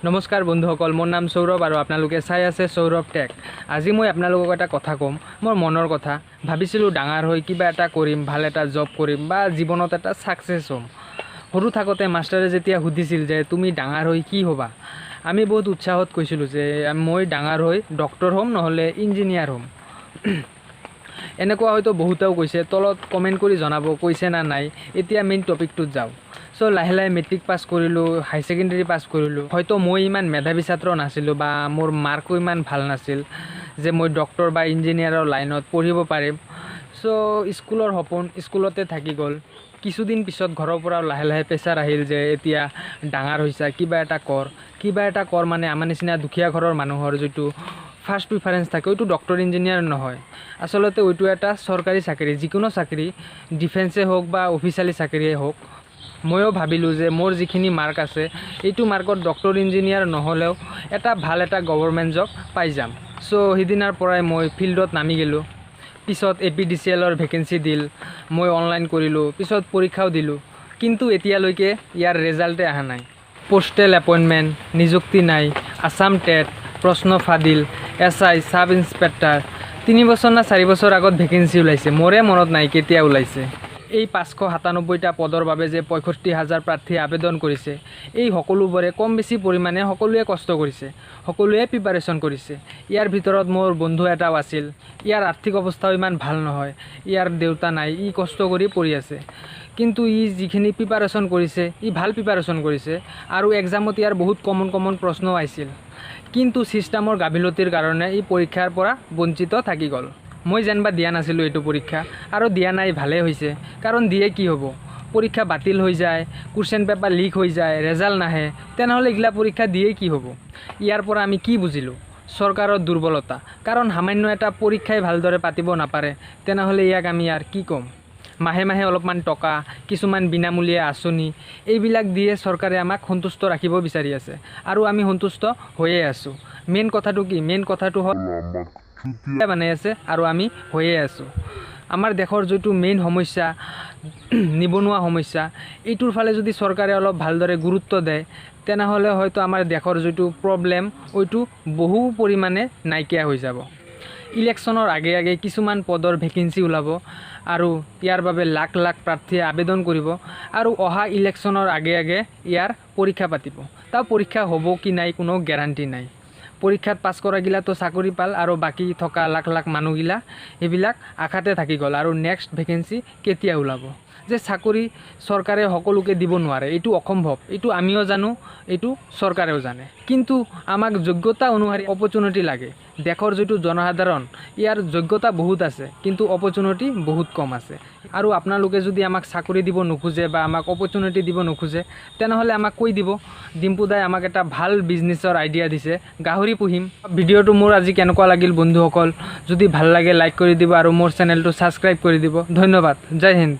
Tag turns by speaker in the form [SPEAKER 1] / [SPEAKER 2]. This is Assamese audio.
[SPEAKER 1] নমস্কাৰ বন্ধুসকল, মোৰ নাম সৌৰভ আৰু আপোনালোকে চাই আছে সৌৰভ টেক। আজি মই আপোনালোকক এটা কথা ক'ম, মোৰ মনৰ কথা। ভাবিছিলোঁ ডাঙৰ হৈ কিবা এটা কৰিম, ভাল এটা জব কৰিম বা জীৱনত এটা ছাকচেছ হ'ম। সৰু থাকোঁতে মাষ্টাৰে যেতিয়া সুধিছিল যে তুমি ডাঙৰ হৈ কি হ'বা, আমি বহুত উৎসাহত কৈছিলোঁ যে মই ডাঙৰ হৈ ডক্টৰ হ'ম নহ'লে ইঞ্জিনিয়াৰ হ'ম। এনেকুৱা হয়তো বহুতেও কৈছে, তলত কমেণ্ট কৰি জনাব কৈছে না নাই। এতিয়া মেইন টপিকটোত যাওঁ। লাহে লাহে মেট্ৰিক পাছ কৰিলোঁ, হাই ছেকেণ্ডেৰী পাছ কৰিলোঁ। হয়তো মই ইমান মেধাৱী ছাত্ৰ নাছিলোঁ বা মোৰ মাৰ্কো ইমান ভাল নাছিল যে মই ডক্টৰ বা ইঞ্জিনিয়াৰৰ লাইনত পঢ়িব পাৰিম। স্কুলৰ সপোন স্কুলতে থাকি গ'ল। কিছুদিন পিছত ঘৰৰ পৰা লাহে লাহে প্ৰেছাৰ আহিল যে এতিয়া ডাঙৰ হৈছা, কিবা এটা কৰ মানে আমাৰ নিচিনা দুখীয়া ঘৰৰ মানুহৰ যিটো ফাৰ্ষ্ট প্ৰিফাৰেঞ্চ থাকে ওইটো ডক্টৰ ইঞ্জিনিয়াৰ নহয়, আচলতে ওইটো এটা চৰকাৰী চাকৰি। যিকোনো চাকৰি, ডিফেন্সে হওক বা অফিচিয়েলি চাকৰিয়ে হওক। ময়ো ভাবিলোঁ যে মোৰ যিখিনি মাৰ্ক আছে এইটো মাৰ্কত ডক্টৰ ইঞ্জিনিয়াৰ নহ'লেও এটা ভাল এটা গভৰ্ণমেণ্ট জব পাই যাম। সিদিনাৰ পৰাই মই ফিল্ডত নামি গ'লোঁ। পিছত APDCLৰ ভেকেঞ্চি দিল, মই অনলাইন কৰিলোঁ, পিছত পৰীক্ষাও দিলোঁ। কিন্তু এতিয়ালৈকে ইয়াৰ ৰেজাল্টে অহা নাই। পোষ্টেল এপইণ্টমেণ্ট, নিযুক্তি নাই। আছাম টেট, প্ৰশ্ন ফাদিল, SI, ছাব ইন্সপেক্টৰ। 3 বছৰ না 4 বছৰ আগত ভেকেঞ্চি ওলাইছে, মোৰে মনত নাই কেতিয়া ওলাইছে। এই 597টা পদৰ বাবে যে 65,000 প্ৰাৰ্থীয়ে আবেদন কৰিছে, এই সকলোবোৰে কম বেছি পৰিমাণে সকলোৱে কষ্ট কৰিছে, সকলোৱে প্ৰিপাৰেশ্যন কৰিছে। ইয়াৰ ভিতৰত মোৰ বন্ধু এটাও আছিল। ইয়াৰ আৰ্থিক অৱস্থাও ইমান ভাল নহয়, ইয়াৰ দেউতা নাই, ই কষ্ট কৰি পঢ়ি আছে। কিন্তু ই যিখিনি প্ৰিপাৰেশ্যন কৰিছে, ই ভাল প্ৰিপাৰেশ্যন কৰিছে আৰু এক্সামত ইয়াৰ বহুত কমন প্ৰশ্নও আহিছিল। কিন্তু ছিষ্টেমৰ গাফিলতিৰ কাৰণে ই পৰীক্ষাৰ পৰা বঞ্চিত থাকি গ'ল। মই যেনিবা দিয়া নাছিলোঁ এইটো পৰীক্ষা, আৰু দিয়া নাই ভালেই হৈছে। কাৰণ দিয়ে কি হ'ব, পৰীক্ষা বাতিল হৈ যায়, কুৱেশ্যন পেপাৰ লিক হৈ যায়, ৰেজাল্ট নাহে, তেনেহ'লে এইগিলা পৰীক্ষা দিয়ে কি হ'ব। ইয়াৰ পৰা আমি কি বুজিলোঁ? চৰকাৰৰ দুৰ্বলতা। কাৰণ সামান্য এটা পৰীক্ষাই ভালদৰে পাতিব নাপাৰে, তেনেহ'লে ইয়াক আমি আৰু কি ক'ম। মাহে মাহে অলপমান টকা, কিছুমান বিনামূলীয়া আঁচনি, এইবিলাক দিয়ে চৰকাৰে আমাক সন্তুষ্ট ৰাখিব বিচাৰি আছে, আৰু আমি সন্তুষ্ট হৈয়ে আছোঁ। মেইন কথাটো কি? মেইন কথাটো হ'ল বনাই আছে আৰু আমি হৈয়ে আছোঁ। আমাৰ দেশৰ যিটো মেইন সমস্যা, নিবনুৱা সমস্যা, এইটোৰ ফালে যদি চৰকাৰে অলপ ভালদৰে গুৰুত্ব দিয়ে, তেনেহ'লে হয়তো আমাৰ দেশৰ যিটো প্ৰব্লেম ওইটো বহু পৰিমাণে নাইকিয়া হৈ যাব। ইলেকশ্যনৰ আগে আগে কিছুমান পদৰ ভেকেঞ্চি ওলাব আৰু ইয়াৰ বাবে লাখ লাখ প্ৰাৰ্থীয়ে আবেদন কৰিব, আৰু অহা ইলেকশ্যনৰ আগে আগে ইয়াৰ পৰীক্ষা পাতিব। তাৰ পৰীক্ষা হ'ব কি নাই কোনো গেৰাণ্টি নাই। পৰীক্ষাত পাছ কৰাগিলাতো চাকৰি পাল, আৰু বাকী থকা লাখ লাখ মানুহগিলা এইবিলাক আশাতে থাকি গ'ল। আৰু নেক্সট ভেকেঞ্চি কেতিয়া ওলাব? যে চাকৰি চৰকাৰে সকলোকে দিব নোৱাৰে, এইটো অসম্ভৱ। এইটো আমিও জানো, এইটো চৰকাৰেও জানে। কিন্তু আমাক যোগ্যতা অনুসৰি অপৰচুনিটি লাগে। দেশৰ যিটো জনসাধাৰণ, ইয়াৰ যোগ্যতা বহুত আছে, কিন্তু অপৰচুনিটি বহুত কম আছে। আৰু আপোনালোকে যদি আমাক চাকৰি দিব নোখোজে বা আমাক অপৰচুনিটি দিব নোখোজে, তেনেহ'লে আমাক কৈ দিব। ডিম্পুদাই আমাক এটা ভাল বিজনেছৰ আইডিয়া দিছে, গাহৰি পুহিম। ভিডিঅ'টো মোৰ আজি কেনেকুৱা লাগিল বন্ধুসকল? যদি ভাল লাগে লাইক কৰি দিব আৰু মোৰ চেনেলটো ছাবস্ক্ৰাইব কৰি দিব। ধন্যবাদ। জয় হিন্দ।